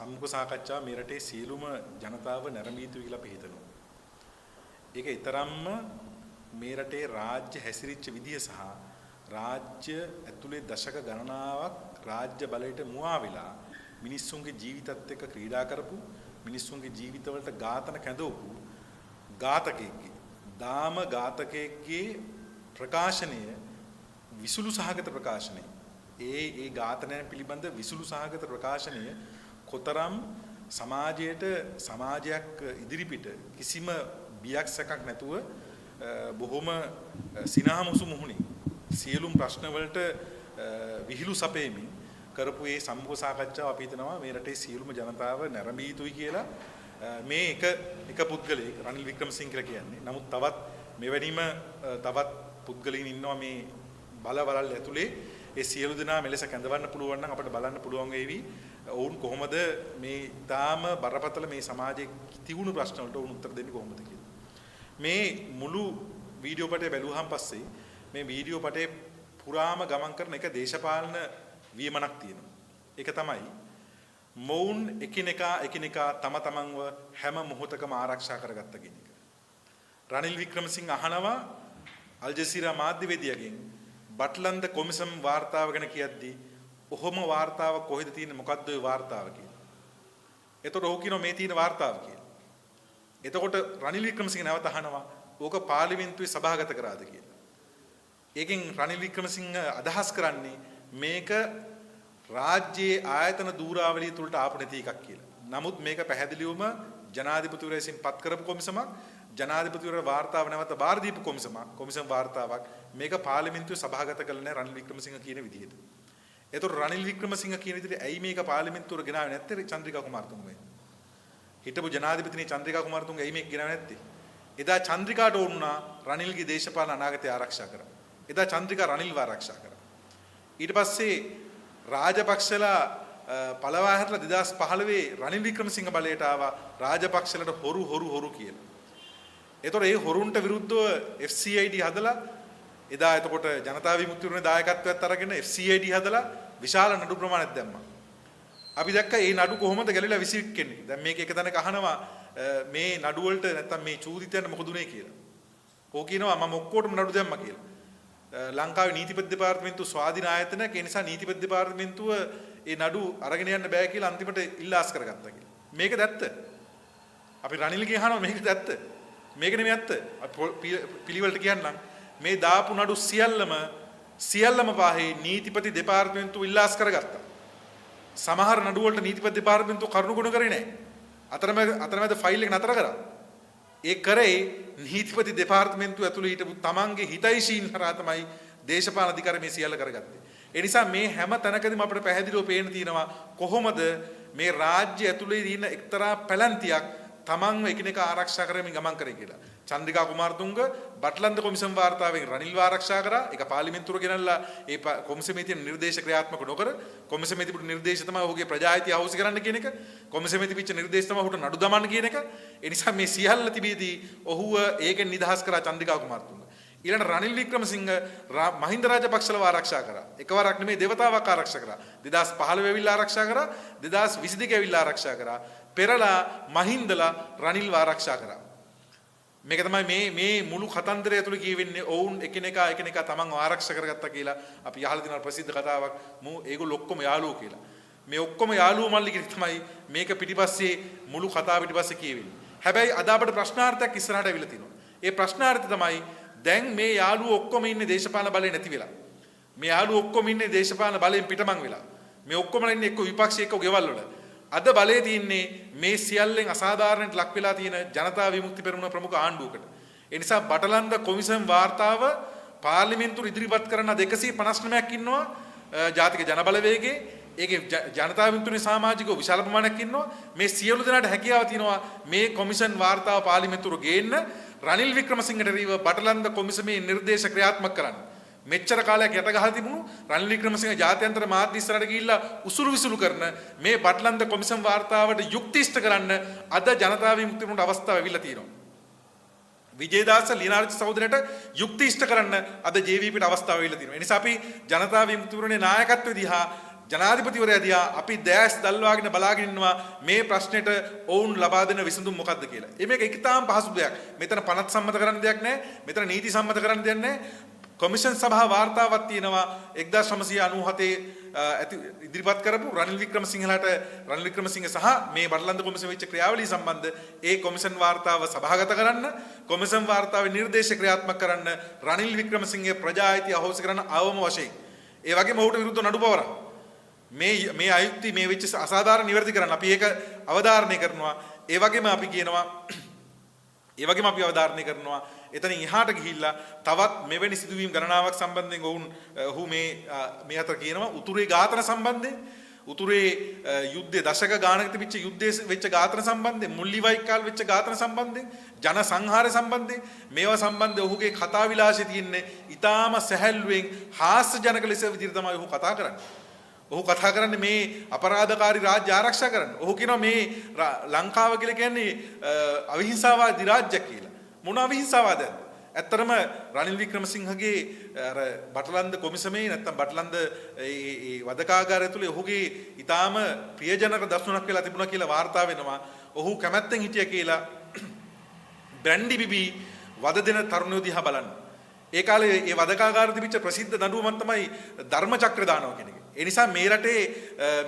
සම්මුඛ සාකච්ඡාව මේ රටේ සියලුම ජනතාව නැරඹිය යුතුයි කියලා අපි හිතනවා. ඒක ඊතරම්ම මේ රටේ රාජ්‍ය හැසිරිච්ච විදිය සහ රාජ්‍ය ඇතුලේ දශක ගණනාවක් රාජ්‍ය බලයට මුවා වෙලා මිනිස්සුන්ගේ ජීවිතත් එක්ක ක්‍රීඩා කරපු මිනිස්සුන්ගේ ජීවිතවලට ඝාතන කැඳවපු ඝාතකයෙක්ගේ දාම ඝාතකයෙක්ගේ ප්‍රකාශනය විසුළු සහගත ප්‍රකාශනය ඒ ඝාතනයන් පිළිබඳ විසුළු සහගත ප්‍රකාශනය කොතරම් සමාජයක් ඉදිරිපිට කිසිම බියක් සැකක් නැතුව බොහොම සිනහමුසු මුහුණින් සියලුම ප්‍රශ්න වලට විහිළු සපෙමින් කරපු මේ සම්මුඛ සාකච්ඡාව අපි හිතනවා මේ රටේ සියලුම ජනතාව නැරඹිය යුතුයි කියලා මේ එක පුද්ගලයෙක් රනිල් වික්‍රමසිංහ කියලා කියන්නේ. නමුත් තවත් මෙවැනිම තවත් පුද්ගලයින් ඉන්නවා මේ බලවලල් ඇතුලේ ඒ සියලු දෙනා මෙලෙස කැඳවන්න පුළුවන් නම් අපිට බලන්න පුළුවන් වේවි ඔවුන් කොහොමද මේ තාම බරපතල මේ සමාජයේ තිබුණු ප්‍රශ්න වලට ඔවුන් උත්තර දෙන්නේ කොහොමද කියලා. මේ මුළු වීඩියෝ පටය බැලුවාන් පස්සේ මේ වීඩියෝ පටේ පුරාම ගමන් කරන එක දේශපාලන වියමනක් තියෙනවා. ඒක තමයි මොවුන් එකිනෙකා තම තමන්ව හැම මොහොතකම ආරක්ෂා කරගත්ත කියන එක. රනිල් වික්‍රමසිංහ අහනවා අල් ජසීරා මාධ්‍යවේදියාගෙන් බට්ලන්ද කොමිසම් වාර්තාව ගැන කියද්දී ඔහොම වාර්තාව කොහෙද තියෙන්නේ මොකද්ද ඔය වාර්තාව කියලා. එතකොට ඔහු කියනවා මේ තියෙන වාර්තාව කියලා. එතකොට රනිල් වික්‍රමසිංහ නැවත අහනවා ඕක පාර්ලිමේන්තුවේ සභාගත කරාද කියලා. ඒකෙන් රනිල් වික්‍රමසිංහ අදහස් කරන්නේ මේක රාජ්‍යයේ ආයතන දූරාවලිය තුලට ආපු නැති එකක් කියලා. නමුත් මේක පැහැදිලිවම ජනාධිපතිවරයා විසින් පත් කරපු කොමිසමක් ජනාධිපතිවරයා වාර්තාව නැවත බාර දීපු කොමිසම් වාර්තාවක් මේක පාර්ලිමේන්තුවේ සභාගත කළ නැහැ රනිල් වික්‍රමසිංහ කියන විදිහට. ඒතකොට රනිල් වික්‍රමසිංහ කියන විදිහට ඇයි මේක පාර්ලිමේන්තුවට ගෙනාවේ නැත්තේ චන්ද්‍රිකා කුමාරතුංග මේ? හිටපු ජනාධිපතිනි චන්ද්‍රිකා කුමාරතුංග ඇයි මේක ගෙනාවේ නැත්තේ? එදා චන්ද්‍රිකාට ඕනුණා රනිල්ගේ දේශපාලන අනාගතය ආරක්ෂා කරන්න. එදා චන්ද්‍රිකා රනිල්ව ආරක්ෂා කරා. ඊට පස්සේ රාජපක්ෂලා පළවා හැරලා 2015 රනිල් වික්‍රමසිංහ බලයට ආවා රාජපක්ෂලට හොරු කියලා. ඒතකොට ඒ හොරුන්ට විරුද්ධව FCID හදලා එදා එතකොට ජනතා විමුක්තියේ දායකත්වයක් අරගෙන FCID හදලා විශාල නඩු ප්‍රමාණයක් දැම්මා. අපි දැක්කා මේ නඩු කොහොමද ගැලවිලා විසිරික්කන්නේ. දැන් මේක එක තැනක අහනවා මේ නඩු වලට නැත්තම් මේ චූදිතයන්ට මොකද උනේ කියලා. ඕක කියනවා මම ඔක්කොටම නඩු දැම්මා කියලා. ලංකාවේ නීතිපති දෙපාර්තමේන්තුව ස්වාධීන ආයතනයක් ඒ නිසා නීතිපති දෙපාර්තමේන්තුව ඒ නඩු අරගෙන යන්න බෑ කියලා අන්තිමට ඉල්ලාස් කරගත්තා කියලා. මේකද ඇත්ත? අපි රනිල්ගේ අහනවා මේකද ඇත්ත? මේක නෙමෙයි ඇත්ත. පිළිවෙලට කියන්නම් මේ දාපු නඩු සියල්ලම පාහේ නීතිපති දෙපාර්තමේන්තුව ඉල්ලාස් කරගත්තා. සමහර නඩු වලට නීතිපති දෙපාර්තමේන්තුව කරුණුගුණ කරේ නැහැ. අතරමැද ෆයිල් එක නතර කරා. ඒ කරේ නීතිපති දෙපාර්තමේන්තුව ඇතුළේ හිටපු තමන්ගේ හිතයිෂීන් හරහා තමයි දේශපාලන අධිකාරිය මේ සියල්ල කරගත්තේ. ඒ නිසා මේ හැම තැනකදීම අපිට පැහැදිලිව පේන්න තියෙනවා කොහොමද මේ රාජ්‍ය ඇතුළේ ඉන්න එක්තරා පැලැන්තියක් තමන්ව එකිනෙක ආරක්ෂා කරමින් ගමන් කරේ කියලා. චන්ද්‍රිකා කුමාරතුංග බට්ලන්ද කොමිසම් වාර්තාවෙන් රනිල්ව ආරක්ෂා කරා. ඒක පාර්ලිමේන්තුවට ගෙනල්ලා ඒ කොමිසමේ තියෙන නිර්දේශ ක්‍රියාත්මක නොකර කොමිසමේ තිබුණු නිර්දේශ තමයි ඔහුගේ ප්‍රජාහිතය අහෝසි කරන්න කියන එක. කොමිසමේ තිබිච්ච නිර්දේශ තමයි ඔහුට නඩු දමන්න කියන එක. ඒ නිසා මේ සියල්ල තිබීදී ඔහුව ඒකෙන් නිදහස් කරා චන්ද්‍රිකා කුමාරතුංග. ඊළඟ රනිල් වික්‍රමසිංහ මහින්ද රාජපක්ෂලව ආරක්ෂා කරා. එකවරක් නෙමෙයි දෙවතාවක් ආරක්ෂා කරා. 2015 වෙවිලා ආරක්ෂා කරා. 2022 වෙවිලා ආරක්ෂා කරා. පෙරලා මහින්දලා රනිල්ව ආරක්ෂා කරා. මේක තමයි මේ මුළු කතන්දරය ඇතුළේ කියවෙන්නේ ඔවුන් එකිනෙකා තමන්ව ආරක්ෂා කරගත්තා කියලා අපි අහලා තියෙන ප්‍රසිද්ධ කතාවක් ඒගොල්ලෝ ඔක්කොම යාළුවෝ කියලා. මේ ඔක්කොම යාළුවෝ මල්ලි කියන තමයි මේක පිටිපස්සේ මුළු කතාව පිටිපස්සේ කියවෙන්නේ. හැබැයි අද අපිට ප්‍රශ්නාර්ථයක් ඉස්සරහට අවිලා තිනවා. ඒ ප්‍රශ්නාර්ථය තමයි දැන් මේ යාළුවෝ ඔක්කොම ඉන්නේ දේශපාලන බලය නැති වෙලා. මේ යාළුවෝ ඔක්කොම ඉන්නේ දේශපාලන බලයෙන් පිටමං වෙලා. මේ ඔක්කොම ඉන්නේ එක්ක විපක්ෂ එක්ක ගෙවල් වල. අද බලයේ තියෙන්නේ මේ සියල්ලෙන් අසාධාරණයට ලක් වෙලා තියෙන ජනතා විමුක්ති පෙරමුණ ප්‍රමුඛ ආණ්ඩුවකට. ඒ නිසා බටලන්ද කොමිසම් වාර්තාව පාර්ලිමේන්තුවට ඉදිරිපත් කරන 259ක් ඉන්නවා ජාතික ජනබලවේගයේ. ඒකේ ජනතා විමුක්තියේ සමාජිකව විශාල ප්‍රමාණයක් ඉන්නවා. මේ සියලු දෙනාට හැකියාව තියෙනවා මේ කොමිෂන් වාර්තාව පාර්ලිමේන්තුවට ගේන්න රනිල් වික්‍රමසිංහට රීව බටලන්ද කොමිසමේ නිර්දේශ ක්‍රියාත්මක කරන්න. මෙච්චර කාලයක් යට ගහලා තිබුණු රනිල් වික්‍රමසිංහ ජාත්‍යන්තර මාධ්‍ය ඉස්සරහට ගිහිල්ලා උසුළු විසුළු කරන මේ බටලන්ද කොමිසම් වාර්තාවට යුක්ති ඉෂ්ට කරන්න අද ජනතා විමුක්තියට අවස්ථාව ලැබිලා තියෙනවා. විජේදාස ලියනාර්ජ සහෝදරයට යුක්ති ඉෂ්ට කරන්න අද JVPට අවස්ථාව ලැබිලා තියෙනවා. ඒ නිසා අපි ජනතා විමුක්තියේ නායකත්වය දිහා ජනාධිපතිවරයා දිහා අපි දැස් දල්වාගෙන බලාගෙන ඉන්නවා මේ ප්‍රශ්නෙට ඔවුන් ලබා දෙන විසඳුම් මොකක්ද කියලා. මේක ඉතාම පහසු දෙයක්. මෙතන පනත් සම්මත කරන්න දෙයක් නැහැ. මෙතන නීති සම්මත කරන්න දෙයක් නැහැ. කොමිෂන් සභා වාර්තාවක් තියෙනවා 1997 ඉදිරිපත් කරපු රනිල් වික්‍රමසිංහ සහ මේ බටලන්ද කොමිසම වෙච්ච ක්‍රියාවලිය සම්බන්ධ ඒ කොමිෂන් වාර්තාව සභාගත කරන්න කොමිෂන් වාර්තාවේ නිර්දේශ ක්‍රියාත්මක කරන්න රනිල් වික්‍රමසිංහගේ ප්‍රජා අයිතිය අහෝසි කරන්න අවම වශයෙන් ඒ වගේම ඔහුට විරුද්ධව නඩු පවරන්න මේ අයුක්ති මේ වෙච්ච අසාධාරණ නිවැරදි කරන්න අපි ඒක අවධාරණය කරනවා ඒ වගේම අපි අවධාරණය කරනවා එතනින් එහාට ගිහිල්ලා තවත් මෙවැනි සිදුවීම් ගණනාවක් සම්බන්ධයෙන් ඔහු මේ අතර කියනවා උතුරේ ඝාතන සම්බන්ධයෙන් උතුරේ යුද්ධයේ දශක ගානක තිබිච්ච යුද්ධයේ වෙච්ච ඝාතන සම්බන්ධයෙන් මුල්ලිවයිකාල් වෙච්ච ඝාතන සම්බන්ධයෙන් ජන සංහාරය සම්බන්ධයෙන් මේවා සම්බන්ධව ඔහුගේ කතා විලාසය තියෙන්නේ ඊටාම සැහැල්ලුවෙන් හාස්‍යජනක ලෙස විදිහට තමයි ඔහු කතා කරන්නේ. ඔහු කතා කරන්නේ මේ අපරාධකාරී රාජ්‍ය ආරක්ෂා කරන්න. ඔහු කියනවා මේ ලංකාව කියලා කියන්නේ අවිහිංසාවාදී රාජ්‍යයක් කියලා. මොන අවිහිංසාවාදයක්ද? ඇත්තරම රනිල් වික්‍රමසිංහගේ අර බටලන්ද කොමිසමේ නැත්තම් බටලන්ද ඒ වදකාගාරය තුල ඔහුගේ ඊටාම ප්‍රියජනක දර්ශනයක් වෙලා තිබුණා කියලා වාර්තා වෙනවා. ඔහු කැමැත්තෙන් හිටියා කියලා බ්‍රැන්ඩි බිබි වද දෙන තරුණයෝ දිහා බලන්න. ඒ කාලේ ඒ වදකාගාරය තිබිච්ච ප්‍රසිද්ධ දඬුවමක් තමයි ධර්මචක්‍ර දානවා කියන එක. ඒ නිසා මේ රටේ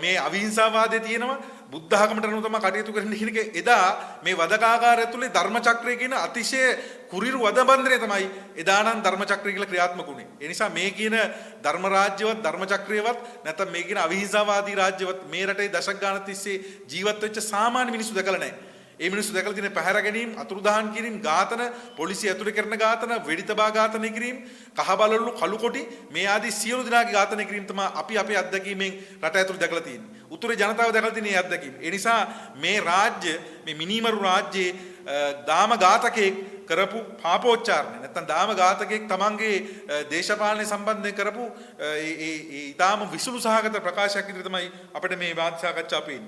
මේ අවිහිංසාවාදයේ තියෙනවා බුද්ධ ආගමට අනුව තමයි කටයුතු කරන්න කියන එක එදා මේ වදකාගාරය තුලේ ධර්මචක්‍රය කියන අතිශය කුරිරු වදබන්ධනය තමයි එදා නම් ධර්මචක්‍රය කියලා ක්‍රියාත්මක වුණේ. ඒ නිසා මේ කියන ධර්ම රාජ්‍යවත් ධර්මචක්‍රයවත් නැත්නම් මේ කියන අවිහිංසාවාදී රාජ්‍යවත් මේ රටේ දශක ගානක් තිස්සේ ජීවත් වෙච්ච සාමාන්‍ය මිනිස්සු දැකලා නැහැ. ඒ මිනිස්සු දැකලා තියෙන පැහැර ගැනීම, අතුරුදහන් කිරීම, ඝාතන, පොලිසිය ඇතුළේ කරන ඝාතන, වෙඩිතබා ඝාතනය කිරීම, කහබලවලු කළු කොටි මේ ආදී සියලු දෙනාගේ ඝාතනය කිරීම තමයි අපි අපේ අත්දැකීමෙන් රට ඇතුළේ දැකලා තියෙන්නේ. උතුරේ ජනතාව දැකලා තියෙන මේ අත්දැකීම. ඒ නිසා මේ රාජ්‍ය මේ මිනිමරු රාජ්‍යයේ දාම ඝාතකයෙක් කරපු පාපෝච්චාරණය නැත්නම් දාම ඝාතකයෙක් තමන්ගේ දේශපාලනය සම්බන්ධයෙන් කරපු ඒ ඊටාම විසුළු සහගත ප්‍රකාශයක් විදිහට තමයි අපිට මේ වාද සාකච්ඡා පේන්නේ.